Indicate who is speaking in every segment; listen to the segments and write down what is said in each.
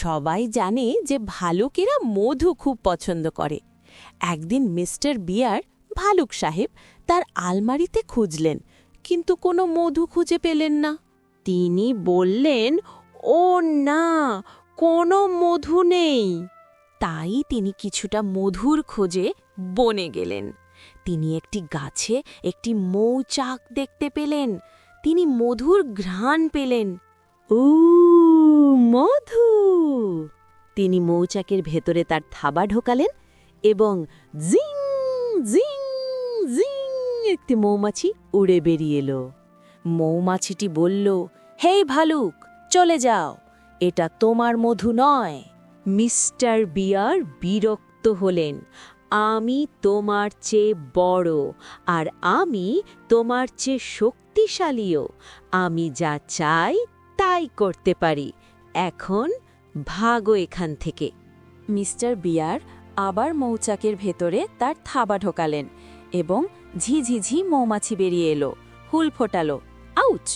Speaker 1: সবাই জানে যে ভালুকেরা মধু খুব পছন্দ করে। একদিন মিস্টার বিয়ার ভালুক সাহেব তার আলমারিতে খুঁজলেন, কিন্তু কোনো মধু খুঁজে পেলেন না। তিনি বললেন, ও না, কোনো মধু নেই। তাই তিনি কিছুটা মধুর খোঁজে বনে গেলেন। তিনি একটি গাছে একটি মৌচাক দেখতে পেলেন। তিনি মধুর ঘ্রাণ পেলেন। ও মধু! তিনি মৌচাকের ভেতরে তার থাবা ঢোকালেন এবং জিং জিং জিং একটি মৌমাছি উড়ে বেরিয়ে এলো। মৌমাছিটি বলল, হেই ভালুক, চলে যাও, এটা তোমার মধু নয়। মিস্টার বিয়ার বিরক্ত হলেন। আমি তোমার চেয়ে বড়, আর আমি তোমার চেয়ে শক্তিশালীও। আমি যা চাই তাই করতে পারি। এখন ভাগো এখান থেকে। মিস্টার বিয়ার আবার মৌচাকের ভেতরে তার থাবা ঢোকালেন এবং ঝিঝিঝি মৌমাছি বেরিয়ে এলো, হুল ফোটালো। আউচ!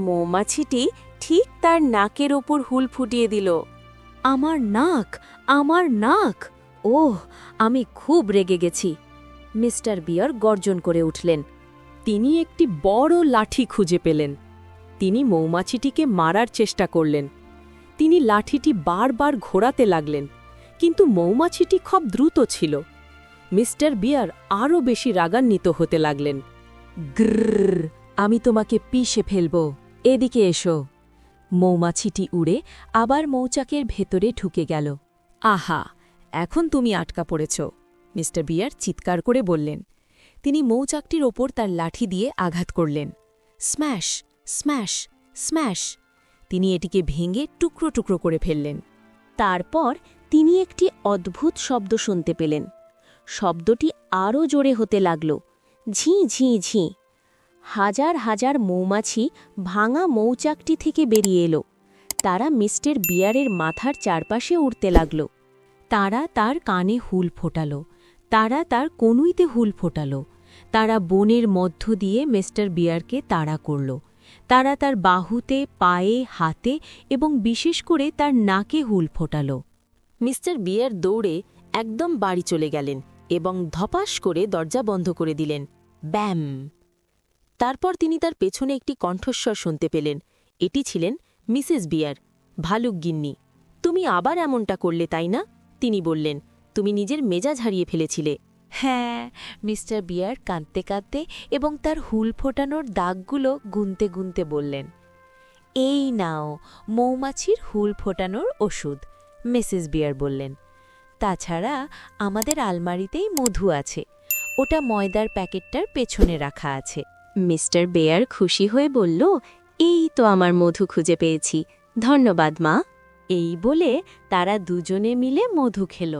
Speaker 1: মৌমাছিটি ঠিক তার নাকের ওপর হুল ফুটিয়ে দিল। আমার নাক, আমার নাক! ওহ, আমি খুব রেগে গেছি। মিস্টার বিয়ার গর্জন করে উঠলেন। তিনি একটি বড় লাঠি খুঁজে পেলেন। তিনি মৌমাছিটিকে মারার চেষ্টা করলেন। তিনি লাঠিটি বারবার ঘোরাতে লাগলেন, কিন্তু মৌমাছিটি খুব দ্রুত ছিল। মিস্টার বিয়ার আরও বেশি রাগান্বিত হতে লাগলেন। গ্রর! আমি তোমাকে পিষে ফেলব, এদিকে এসো। মৌমাছিটি উড়ে আবার মৌচাকের ভেতরে ঢুকে গেল। আহা, এখন তুমি আটকা পড়েছ, মিস্টার বিয়ার চিৎকার করে বললেন। তিনি মৌচাকটির ওপর তার লাঠি দিয়ে আঘাত করলেন। Smash, smash, smash! তিনি এটিকে ভেঙে টুকরো টুকরো করে ফেললেন। তারপর তিনি একটি অদ্ভুত শব্দ শুনতে পেলেন। শব্দটি আরও জোরে হতে লাগল। ঝি ঝি ঝি! হাজার হাজার মৌমাছি ভাঙা মৌচাকটি থেকে বেরিয়ে এলো। তারা মিস্টার বিয়ারের মাথার চারপাশে উড়তে লাগল। তারা তার কানে হুল ফোটালো, তারা তার কনুইতে হুল ফোটালো। তারা বনের মধ্য দিয়ে মিস্টার বিয়ারকে তাড়া করল। তারা তার বাহুতে, পায়ে, হাতে এবং বিশেষ করে তার নাকে হুল ফোটালো। মিস্টার বিয়ার দৌড়ে একদম বাড়ি চলে গেলেন এবং ধপাস করে দরজা বন্ধ করে দিলেন। ব্যাম! তারপর তিনি তার পেছনে একটি কণ্ঠস্বর শুনতে পেলেন। এটি ছিলেন মিসেস বিয়ার। ভালুক গিন্নি, তুমি আবার এমনটা করলে, তাই না? তিনি বললেন, তুমি নিজের মেজাজ হারিয়ে ফেলেছিলে। হ্যাঁ, মিস্টার বিয়ার কাঁদতে কাঁদতে এবং তার হুল ফোটানোর দাগগুলো গুনতে গুনতে বললেন। এই নাও মৌমাছির হুল ফোটানোর ওষুধ, মিসেস বিয়ার বললেন। তাছাড়া আমাদের আলমারিতেই মধু আছে, ওটা ময়দার প্যাকেটটার পেছনে রাখা আছে। মিস্টার বেয়ার খুশি হয়ে বলল, এই তো আমার মধু খুঁজে পেয়েছি, ধন্যবাদ মা। এই বলে তারা দুজনে মিলে মধু খেল।